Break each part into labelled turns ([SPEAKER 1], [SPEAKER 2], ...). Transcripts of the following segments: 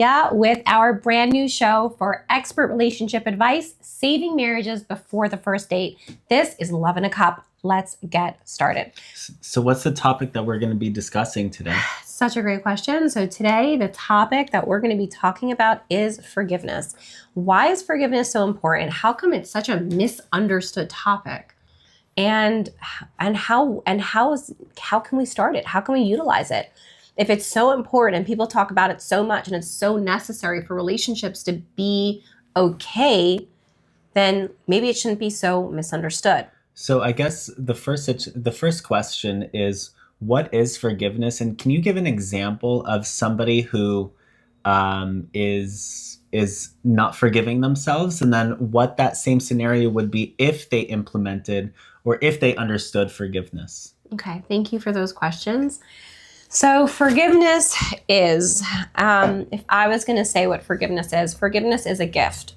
[SPEAKER 1] Yeah, with our brand new show for expert relationship advice, saving marriages before the first date. This is Love in a Cup. Let's get started.
[SPEAKER 2] So what's the topic that we're going to be discussing today?
[SPEAKER 1] Such a great question. So today, the topic that we're going to be talking about is forgiveness. Why is forgiveness so important? How come it's such a misunderstood topic? And how can we start it? How can we utilize it? If it's so important and people talk about it so much and it's so necessary for relationships to be okay, then maybe it shouldn't be so misunderstood.
[SPEAKER 2] So I guess the first question is, what is forgiveness? And can you give an example of somebody who is not forgiving themselves, and then what that same scenario would be if they implemented or if they understood forgiveness?
[SPEAKER 1] Okay, thank you for those questions. So forgiveness is, if I was going to say what forgiveness is a gift.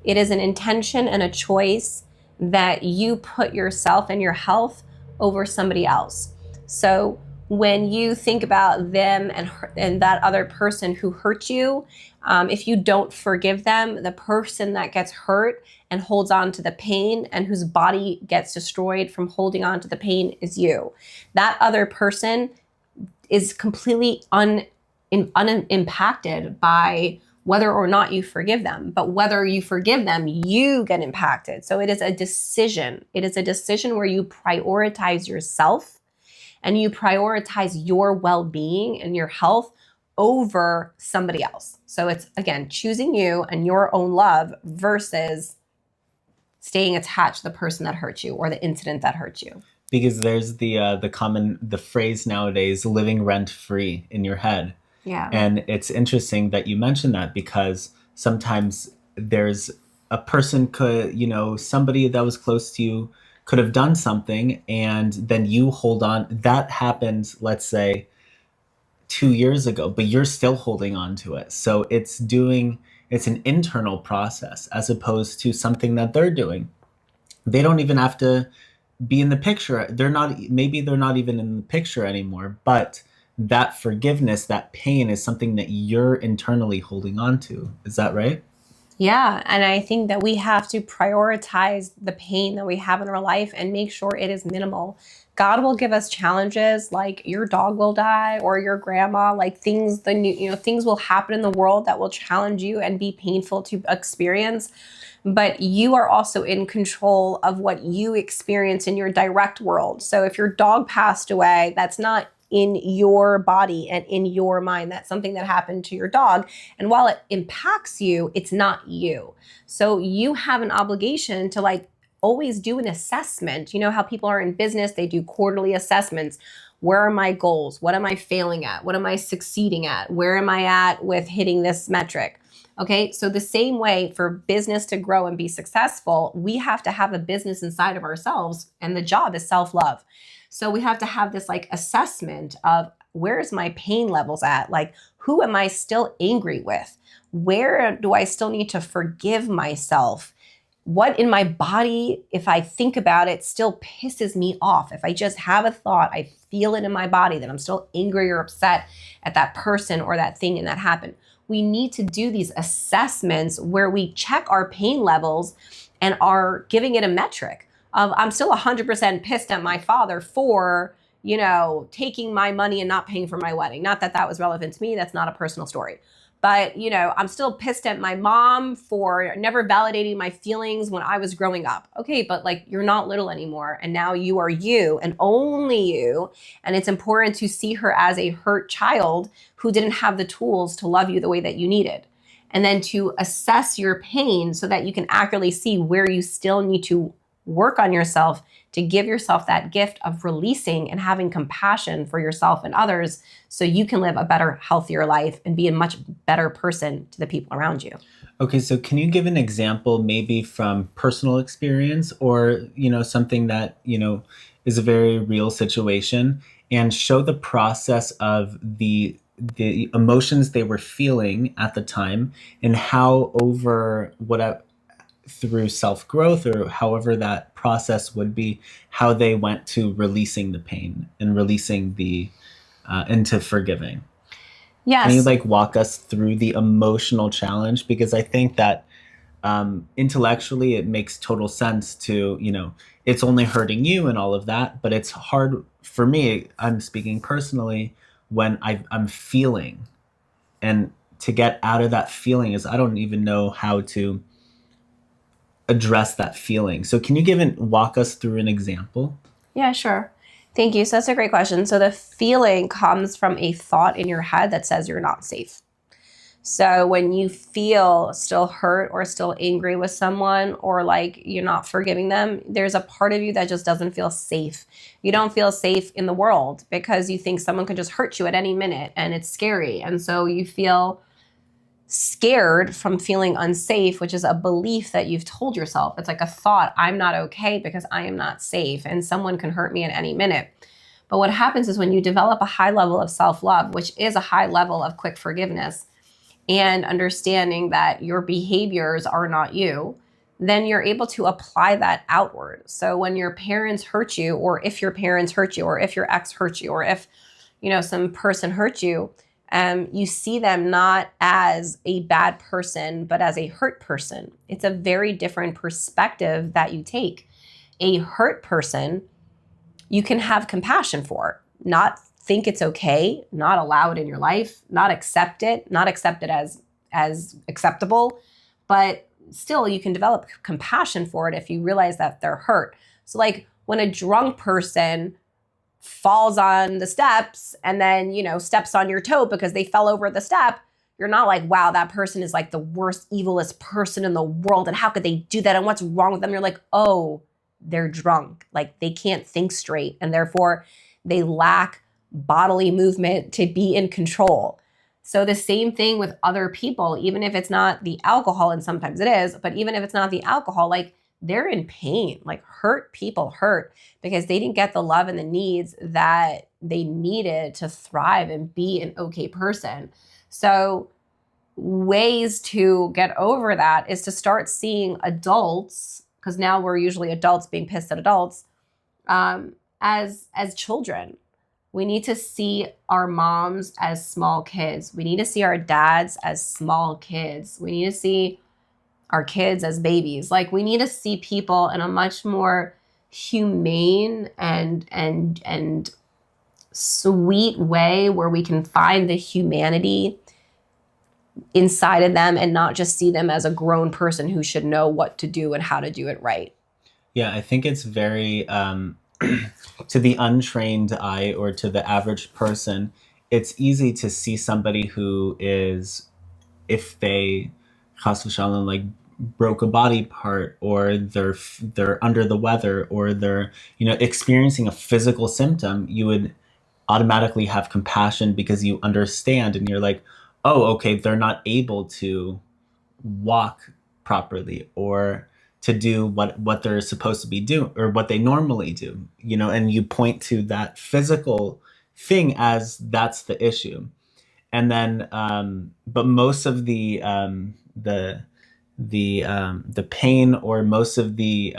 [SPEAKER 1] It is an intention and a choice that you put yourself and your health over somebody else. So when you think about them and that other person who hurt you, if you don't forgive them, the person that gets hurt and holds on to the pain and whose body gets destroyed from holding on to the pain is you. That other person is completely unimpacted by whether or not you forgive them. But whether you forgive them, you get impacted. So it is a decision. It is a decision where you prioritize yourself and you prioritize your well-being and your health over somebody else. So it's, again, choosing you and your own love versus staying attached to the person that hurt you or the incident that hurt you.
[SPEAKER 2] Because there's the phrase nowadays, living rent free in your head.
[SPEAKER 1] Yeah.
[SPEAKER 2] And it's interesting that you mentioned that, because sometimes there's a person somebody that was close to you could have done something, and then you hold on. That happened, let's say, 2 years ago, but you're still holding on to it. So it's an internal process as opposed to something that they're doing. They don't even have to be in the picture. Maybe they're not even in the picture anymore, but that forgiveness, that pain is something that you're internally holding on to. Is that right?
[SPEAKER 1] Yeah. And I think that we have to prioritize the pain that we have in our life and make sure it is minimal. God will give us challenges like your dog will die or your grandma, like things will happen in the world that will challenge you and be painful to experience. But you are also in control of what you experience in your direct world. So if your dog passed away, that's not in your body and in your mind. That's something that happened to your dog. And while it impacts you, it's not you. So you have an obligation to always do an assessment. You know how people are in business, they do quarterly assessments. Where are my goals? What am I failing at? What am I succeeding at? Where am I at with hitting this metric? Okay, so the same way for business to grow and be successful, we have to have a business inside of ourselves, and the job is self-love. So we have to have this assessment of where's my pain levels at? Who am I still angry with? Where do I still need to forgive myself? What in my body, if I think about it, still pisses me off? If I just have a thought, I feel it in my body that I'm still angry or upset at that person or that thing and that happened. We need to do these assessments where we check our pain levels and are giving it a metric of, I'm still 100% pissed at my father for, taking my money and not paying for my wedding. Not that that was relevant to me. That's not a personal story. But, I'm still pissed at my mom for never validating my feelings when I was growing up. Okay, but you're not little anymore. And now you are you and only you. And it's important to see her as a hurt child who didn't have the tools to love you the way that you needed. And then to assess your pain so that you can accurately see where you still need to work on yourself to give yourself that gift of releasing and having compassion for yourself and others so you can live a better, healthier life and be a much better person to the people around you.
[SPEAKER 2] Okay, so can you give an example maybe from personal experience or, something that, is a very real situation, and show the process of the emotions they were feeling at the time and how through self-growth or however that process would be, how they went to releasing the pain and releasing into forgiving? Can you
[SPEAKER 1] Yes.
[SPEAKER 2] like walk us through the emotional challenge? Because I think that intellectually it makes total sense to, it's only hurting you and all of that, but it's hard for me. I'm speaking personally when I'm feeling, and to get out of that feeling is I don't even know how to address that feeling. So can you walk us through an example?
[SPEAKER 1] Yeah, sure. Thank you. So that's a great question. So the feeling comes from a thought in your head that says you're not safe. So when you feel still hurt or still angry with someone, or like you're not forgiving them, there's a part of you that just doesn't feel safe. You don't feel safe in the world because you think someone could just hurt you at any minute and it's scary. And so you feel scared from feeling unsafe, which is a belief that you've told yourself. It's like a thought, I'm not okay because I am not safe and someone can hurt me at any minute. But what happens is when you develop a high level of self-love, which is a high level of quick forgiveness, and understanding that your behaviors are not you, then you're able to apply that outward. So when your parents hurt you, or if your parents hurt you, or if your ex hurt you, or if some person hurt you, you see them not as a bad person, but as a hurt person. It's a very different perspective that you take. A hurt person, you can have compassion for, not think it's okay, not allow it in your life, not accept it as acceptable, but still you can develop compassion for it if you realize that they're hurt. So like when a drunk person falls on the steps and then, steps on your toe because they fell over the step, you're not like, wow, that person is like the worst, evilest person in the world. And how could they do that? And what's wrong with them? You're like, oh, they're drunk. Like they can't think straight. And therefore they lack bodily movement to be in control. So the same thing with other people, even if it's not the alcohol, and sometimes it is, but even if it's not the alcohol, like they're in pain. Like hurt people hurt because they didn't get the love and the needs that they needed to thrive and be an okay person. So ways to get over that is to start seeing adults, because now we're usually adults being pissed at adults, as children. We need to see our moms as small kids. We need to see our dads as small kids. We need to see our kids as babies. Like we need to see people in a much more humane and sweet way where we can find the humanity inside of them and not just see them as a grown person who should know what to do and how to do it right.
[SPEAKER 2] Yeah, I think it's very to the untrained eye or to the average person, it's easy to see somebody who is, if they chas v'shalom, like broke a body part, or they're under the weather, or they're experiencing a physical symptom, you would automatically have compassion because you understand and you're like, oh, okay, they're not able to walk properly or to do what they're supposed to be doing or what they normally do, and you point to that physical thing as that's the issue. And then but most of the pain, or most of the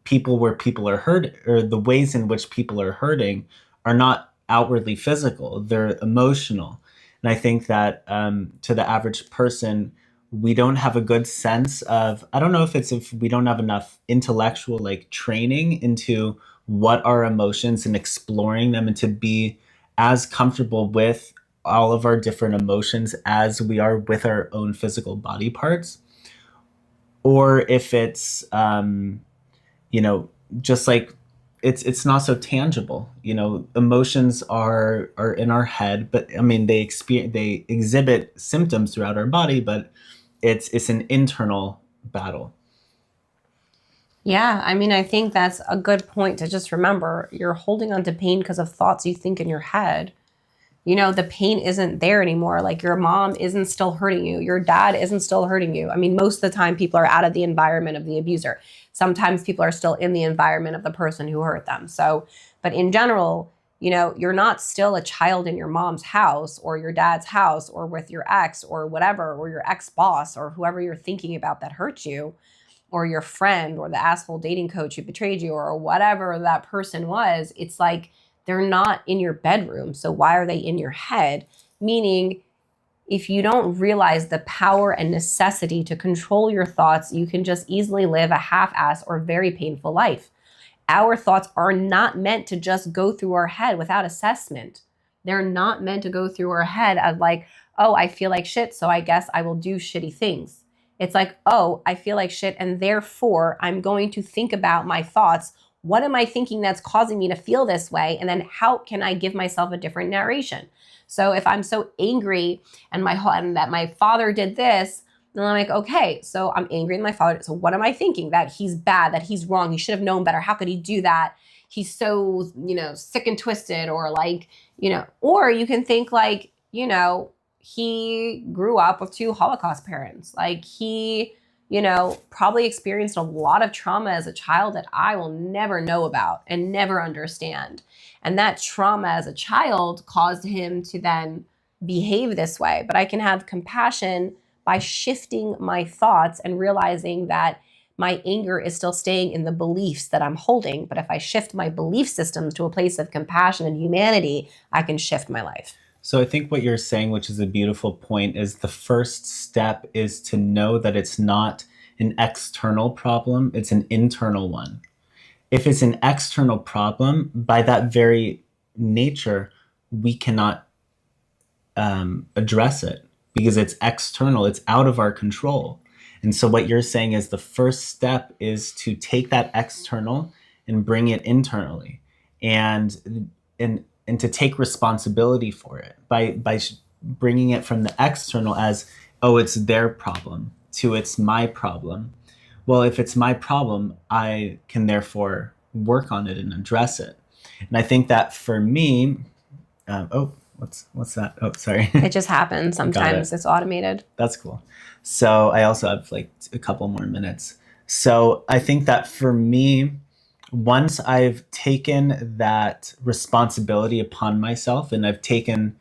[SPEAKER 2] people where people are hurt, or the ways in which people are hurting, are not outwardly physical, they're emotional. And I think that to the average person, we don't have a good sense of, I don't know if we don't have enough intellectual like training into what are emotions and exploring them, and to be as comfortable with all of our different emotions as we are with our own physical body parts. Or if it's you know just like it's not so tangible. Emotions are in our head, but I mean they exhibit symptoms throughout our body, but it's an internal battle.
[SPEAKER 1] Yeah, I mean, I think that's a good point to just remember. You're holding on to pain because of thoughts you think in your head. The pain isn't there anymore. Like your mom isn't still hurting you. Your dad isn't still hurting you. I mean, most of the time people are out of the environment of the abuser. Sometimes people are still in the environment of the person who hurt them. So, but in general, you're not still a child in your mom's house or your dad's house or with your ex or whatever, or your ex-boss or whoever you're thinking about that hurt you, or your friend or the asshole dating coach who betrayed you, or whatever that person was. It's like, they're not in your bedroom. So why are they in your head? Meaning, if you don't realize the power and necessity to control your thoughts, you can just easily live a half-assed or very painful life. Our thoughts are not meant to just go through our head without assessment. They're not meant to go through our head as like, oh, I feel like shit, so I guess I will do shitty things. It's like, oh, I feel like shit, and therefore I'm going to think about my thoughts. What am I thinking that's causing me to feel this way? And then how can I give myself a different narration? So if I'm so angry and that my father did this, then I'm like, okay, so I'm angry at my father. So what am I thinking? That he's bad, that he's wrong, he should have known better. How could he do that? He's so, sick and twisted, or like, or you can think like, he grew up with two Holocaust parents. Like he, probably experienced a lot of trauma as a child that I will never know about and never understand. And that trauma as a child caused him to then behave this way. But I can have compassion by shifting my thoughts and realizing that my anger is still staying in the beliefs that I'm holding. But if I shift my belief systems to a place of compassion and humanity, I can shift my life.
[SPEAKER 2] So I think what you're saying, which is a beautiful point, is the first step is to know that it's not an external problem, it's an internal one. If it's an external problem, by that very nature, we cannot address it because it's external, it's out of our control. And so what you're saying is the first step is to take that external and bring it internally, and to take responsibility for it by bringing it from the external as, oh, it's their problem, to it's my problem. Well, if it's my problem, I can therefore work on it and address it. And I think that for me, what's that? Oh, sorry.
[SPEAKER 1] It just happens sometimes. It's automated.
[SPEAKER 2] That's cool. So I also have like a couple more minutes. So I think that for me, once I've taken that responsibility upon myself and I've taken,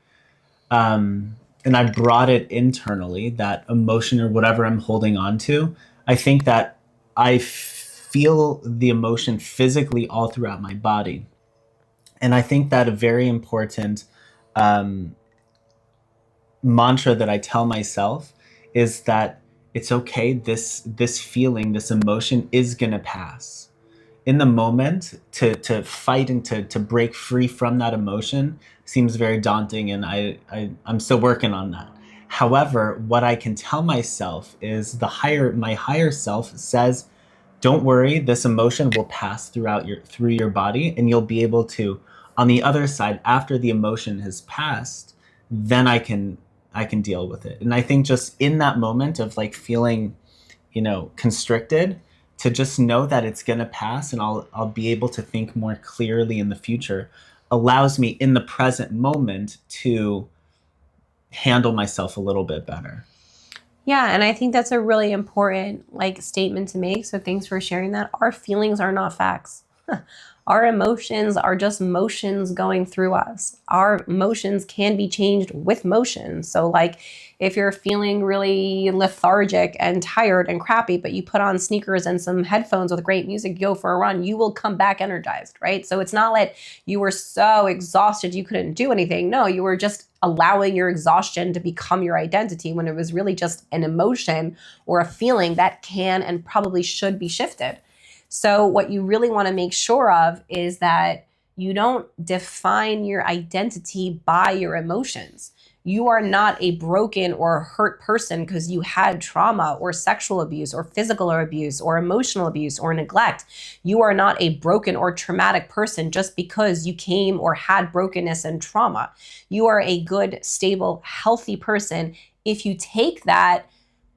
[SPEAKER 2] and I've brought it internally, that emotion or whatever I'm holding on to, I think that I feel the emotion physically all throughout my body. And I think that a very important mantra that I tell myself is that it's okay, this feeling, this emotion is gonna pass. In the moment, to fight and to break free from that emotion seems very daunting, and I'm still working on that. However, what I can tell myself is my higher self says, don't worry, this emotion will pass through your body, and you'll be able to, on the other side, after the emotion has passed, then I can deal with it. And I think just in that moment of like feeling, constricted, to just know that it's going to pass and I'll be able to think more clearly in the future allows me in the present moment to handle myself a little bit better.
[SPEAKER 1] Yeah, and I think that's a really important statement to make. So thanks for sharing that. Our feelings are not facts. Our emotions are just motions going through us. Our emotions can be changed with motion. So if you're feeling really lethargic and tired and crappy, but you put on sneakers and some headphones with great music, go for a run, you will come back energized, right? So it's not like you were so exhausted you couldn't do anything. No, you were just allowing your exhaustion to become your identity when it was really just an emotion or a feeling that can and probably should be shifted. So what you really want to make sure of is that you don't define your identity by your emotions. You are not a broken or hurt person because you had trauma or sexual abuse or physical abuse or emotional abuse or neglect. You are not a broken or traumatic person just because you came or had brokenness and trauma. You are a good, stable, healthy person if you take that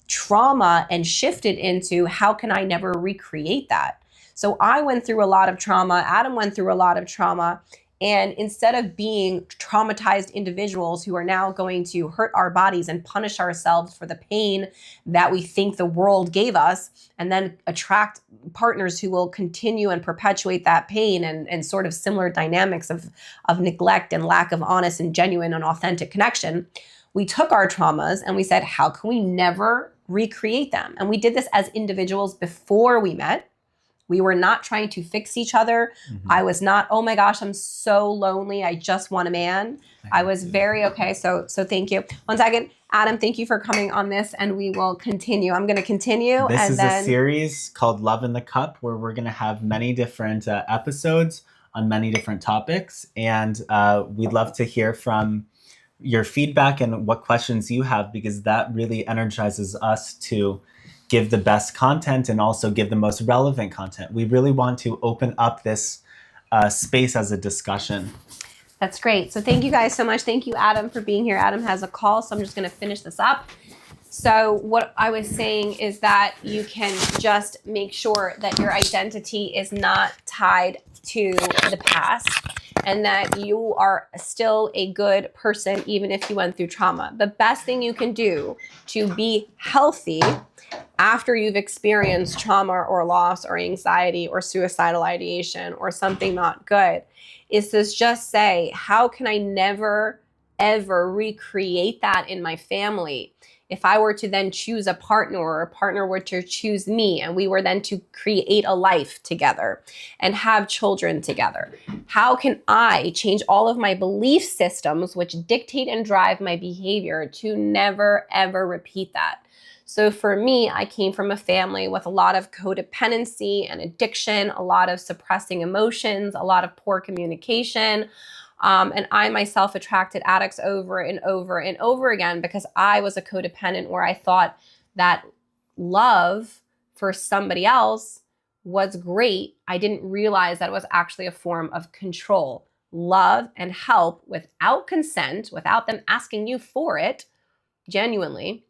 [SPEAKER 1] trauma and shift it into, how can I never recreate that? So I went through a lot of trauma. Adam went through a lot of trauma. And instead of being traumatized individuals who are now going to hurt our bodies and punish ourselves for the pain that we think the world gave us, and then attract partners who will continue and perpetuate that pain and sort of similar dynamics of neglect and lack of honest and genuine and authentic connection, we took our traumas and we said, how can we never recreate them? And we did this as individuals before we met. We were not trying to fix each other. I was not, oh my gosh, I'm so lonely, I just want a man. I was very okay. So thank you. One second. Adam, thank you for coming on this, and we will continue. I'm going to continue.
[SPEAKER 2] This
[SPEAKER 1] and
[SPEAKER 2] is
[SPEAKER 1] then
[SPEAKER 2] a series called Love in the Cup, where we're going to have many different episodes on many different topics. And we'd love to hear from your feedback and what questions you have, because that really energizes us to give the best content and also give the most relevant content. We really want to open up this space as a discussion.
[SPEAKER 1] That's great. So thank you guys so much. Thank you, Adam, for being here. Adam has a call, so I'm just going to finish this up. So what I was saying is that you can just make sure that your identity is not tied to the past, and that you are still a good person even if you went through trauma. The best thing you can do to be healthy after you've experienced trauma or loss or anxiety or suicidal ideation or something not good is to just say, how can I never, ever recreate that in my family? If I were to then choose a partner, or a partner were to choose me, and we were then to create a life together and have children together, how can I change all of my belief systems, which dictate and drive my behavior, to never, ever repeat that? So for me, I came from a family with a lot of codependency and addiction, a lot of suppressing emotions, a lot of poor communication. And I myself attracted addicts over and over and over again because I was a codependent, where I thought that love for somebody else was great. I didn't realize that it was actually a form of control. Love and help without consent, without them asking you for it, genuinely,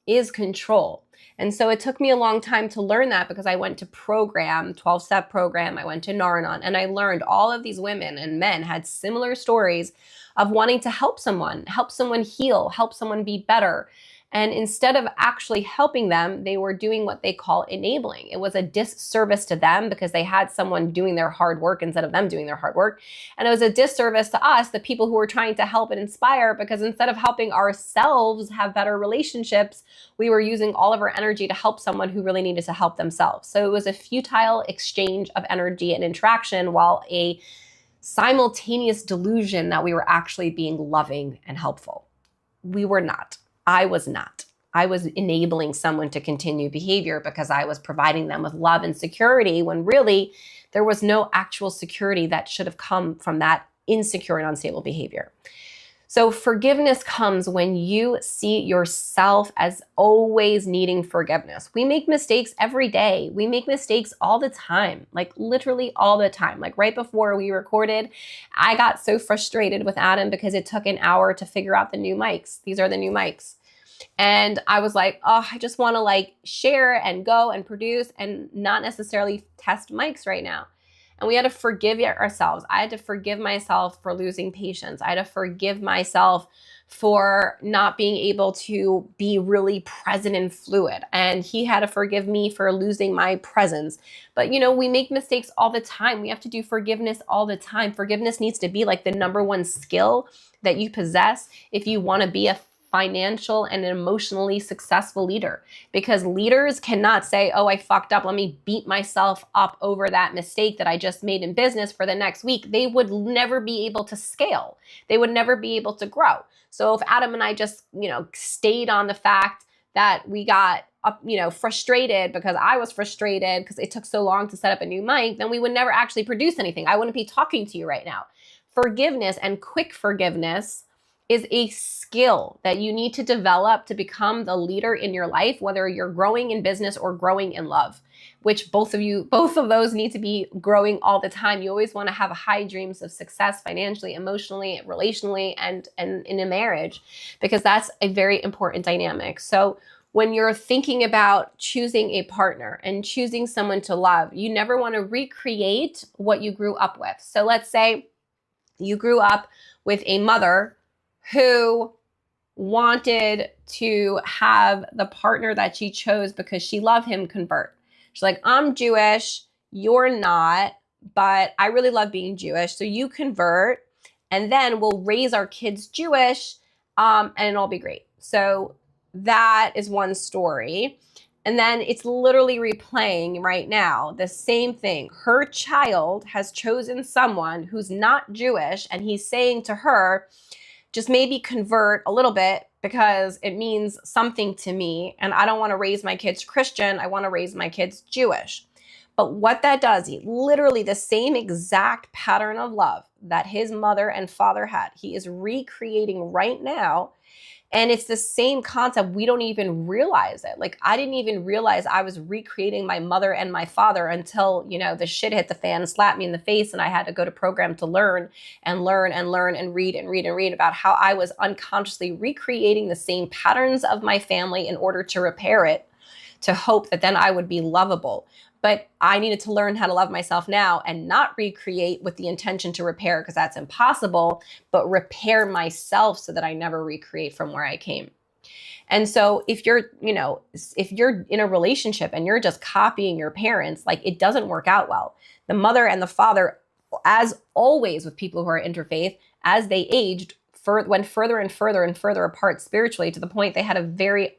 [SPEAKER 1] is control. And so it took me a long time to learn that, because I went to program, 12-step program, I went to Nar-Anon, and I learned all of these women and men had similar stories of wanting to help someone heal, help someone be better. And instead of actually helping them, they were doing what they call enabling. It was a disservice to them because they had someone doing their hard work instead of them doing their hard work. And it was a disservice to us, the people who were trying to help and inspire, because instead of helping ourselves have better relationships, we were using all of our energy to help someone who really needed to help themselves. So it was a futile exchange of energy and interaction, while a simultaneous delusion that we were actually being loving and helpful. We were not. I was not. I was enabling someone to continue behavior because I was providing them with love and security, when really there was no actual security that should have come from that insecure and unstable behavior. So forgiveness comes when you see yourself as always needing forgiveness. We make mistakes every day. We make mistakes all the time, like literally all the time. Like right before we recorded, I got so frustrated with Adam because it took an hour to figure out the new mics. These are the new mics. And I was like, oh, I just want to share and go and produce and not necessarily test mics right now. And we had to forgive ourselves. I had to forgive myself for losing patience. I had to forgive myself for not being able to be really present and fluid. And he had to forgive me for losing my presence. But we make mistakes all the time. We have to do forgiveness all the time. Forgiveness needs to be like the number one skill that you possess if you want to be a financial and emotionally successful leader, because leaders cannot say, oh, I fucked up, let me beat myself up over that mistake that I just made in business for the next week. They would never be able to scale. They would never be able to grow. So if Adam and I just, stayed on the fact that we got frustrated because I was frustrated because it took so long to set up a new mic, then we would never actually produce anything. I wouldn't be talking to you right now. Forgiveness and quick forgiveness is a skill that you need to develop to become the leader in your life, whether you're growing in business or growing in love, which both of those need to be growing all the time. You always want to have high dreams of success financially, emotionally, relationally, and in a marriage, because that's a very important dynamic. So when you're thinking about choosing a partner and choosing someone to love, you never want to recreate what you grew up with. So let's say you grew up with a mother who wanted to have the partner that she chose because she loved him convert. She's like, I'm Jewish, you're not, but I really love being Jewish, so you convert, and then we'll raise our kids Jewish, and it'll be great. So that is one story. And then it's literally replaying right now the same thing. Her child has chosen someone who's not Jewish, and he's saying to her, just maybe convert a little bit because it means something to me. And I don't want to raise my kids Christian. I want to raise my kids Jewish. But what that does, he literally the same exact pattern of love that his mother and father had, he is recreating right now. And it's the same concept. We don't even realize it. Like, I didn't even realize I was recreating my mother and my father until, the shit hit the fan, slapped me in the face, and I had to go to program to learn and learn and learn and read and read and read about how I was unconsciously recreating the same patterns of my family in order to repair it, to hope that then I would be lovable. But I needed to learn how to love myself now and not recreate with the intention to repair, because that's impossible, but repair myself so that I never recreate from where I came. And so if you're in a relationship and you're just copying your parents, like, it doesn't work out well. The mother and the father, as always with people who are interfaith, as they aged, went further and further and further apart spiritually, to the point they had a very,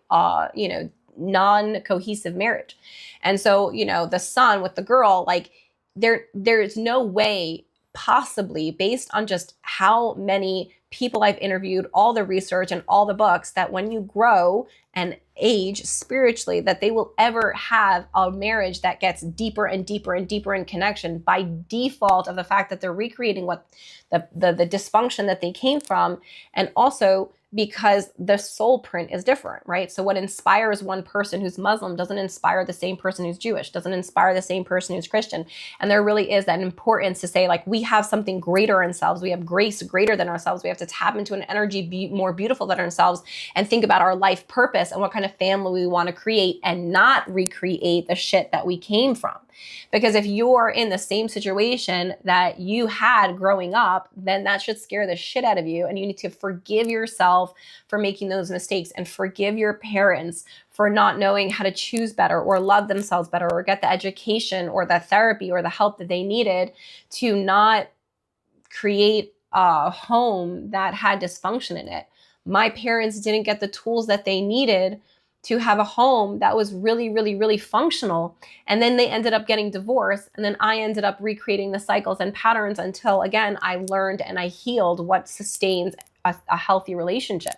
[SPEAKER 1] non-cohesive marriage. And so, the son with the girl, like, there's no way possibly, based on just how many people I've interviewed, all the research and all the books, that when you grow and age spiritually, that they will ever have a marriage that gets deeper and deeper and deeper in connection, by default of the fact that they're recreating what the dysfunction that they came from. And also because the soul print is different, right? So what inspires one person who's Muslim doesn't inspire the same person who's Jewish, doesn't inspire the same person who's Christian. And there really is that importance to say, like, we have something greater in ourselves. We have grace greater than ourselves. We have to tap into an energy more beautiful than ourselves, and think about our life purpose and what kind of family we want to create, and not recreate the shit that we came from. Because if you're in the same situation that you had growing up, then that should scare the shit out of you. And you need to forgive yourself for making those mistakes, and forgive your parents for not knowing how to choose better, or love themselves better, or get the education or the therapy or the help that they needed to not create a home that had dysfunction in it. My parents didn't get the tools that they needed to have a home that was really, really, really functional. And then they ended up getting divorced. And then I ended up recreating the cycles and patterns until, again, I learned and I healed what sustains a healthy relationship.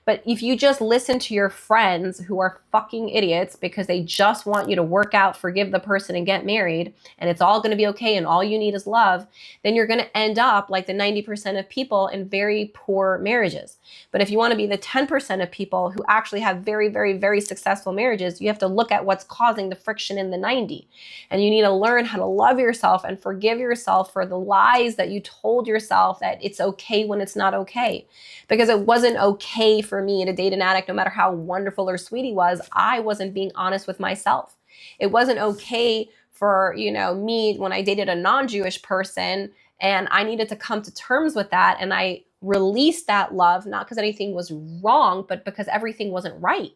[SPEAKER 1] But if you just listen to your friends who are fucking idiots because they just want you to work out, forgive the person, and get married, and it's all going to be okay, and all you need is love, then you're going to end up like the 90% of people in very poor marriages. But if you want to be the 10% of people who actually have very, very, very successful marriages, you have to look at what's causing the friction in the 90. And you need to learn how to love yourself and forgive yourself for the lies that you told yourself that it's okay when it's not okay. Because it wasn't okay for me to date an addict, no matter how wonderful or sweet he was. I wasn't being honest with myself. It wasn't okay for, me when I dated a non-Jewish person, and I needed to come to terms with that. And I released that love, not because anything was wrong, but because everything wasn't right.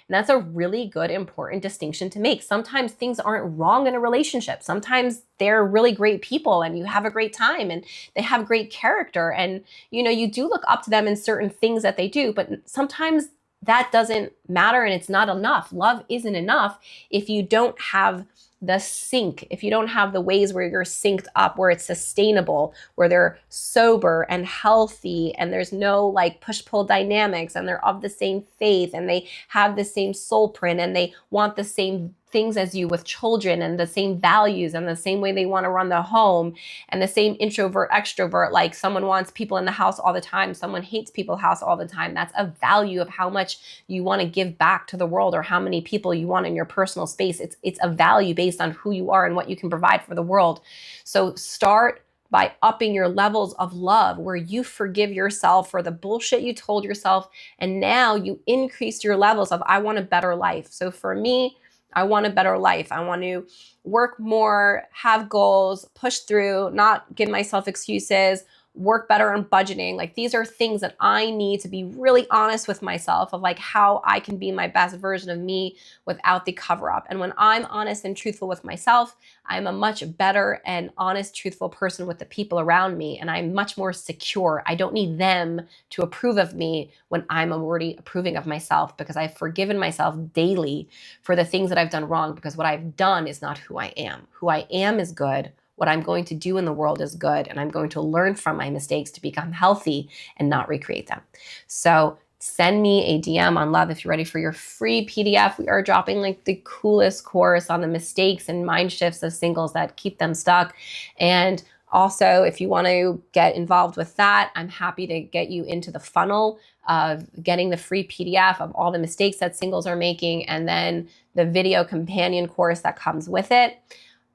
[SPEAKER 1] And that's a really good, important distinction to make. Sometimes things aren't wrong in a relationship. Sometimes they're really great people and you have a great time and they have great character. And, you do look up to them in certain things that they do, but sometimes that doesn't matter and it's not enough. Love isn't enough if you don't have the sync, if you don't have the ways where you're synced up, where it's sustainable, where they're sober and healthy and there's no like push-pull dynamics, and they're of the same faith and they have the same soul print and they want the same things as you with children and the same values and the same way they want to run the home and the same introvert extrovert. Like, someone wants people in the house all the time, someone hates people house all the time. That's a value of how much you want to give back to the world, or how many people you want in your personal space. It's a value based on who you are and what you can provide for the world. So start by upping your levels of love, where you forgive yourself for the bullshit you told yourself, and now you increase your levels of, I want a better life. So for me, I want a better life. I want to work more, have goals, push through, not give myself excuses, work better on budgeting. Like these are things that I need to be really honest with myself of like how I can be my best version of me without the cover up. And when I'm honest and truthful with myself, I'm a much better and honest, truthful person with the people around me. And I'm much more secure. I don't need them to approve of me when I'm already approving of myself, because I've forgiven myself daily for the things that I've done wrong, because what I've done is not who I am. Who I am is good. What I'm going to do in the world is good. And I'm going to learn from my mistakes to become healthy and not recreate them. So send me a DM on Love if you're ready for your free PDF. We are dropping like the coolest course on the mistakes and mind shifts of singles that keep them stuck. And also, if you want to get involved with that, I'm happy to get you into the funnel of getting the free PDF of all the mistakes that singles are making, and then the video companion course that comes with it.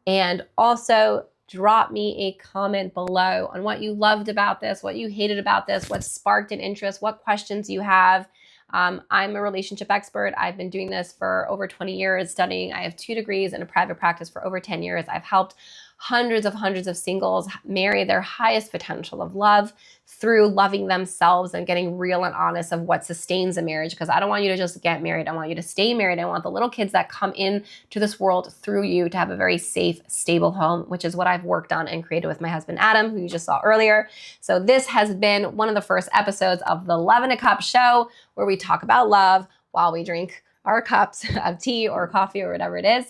[SPEAKER 1] And also, drop me a comment below on what you loved about this, what you hated about this, what sparked an interest, what questions you have. I'm a relationship expert. I've been doing this for over 20 years, studying. I have 2 degrees in a private practice for over 10 years. I've helped hundreds of singles marry their highest potential of love through loving themselves and getting real and honest of what sustains a marriage. Because I don't want you to just get married. I want you to stay married. I want the little kids that come into this world through you to have a very safe, stable home, which is what I've worked on and created with my husband, Adam, who you just saw earlier. So this has been one of the first episodes of the Love in a Cup show, where we talk about love while we drink our cups of tea or coffee or whatever it is.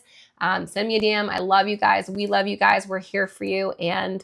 [SPEAKER 1] Send me a DM. I love you guys. We love you guys. We're here for you. And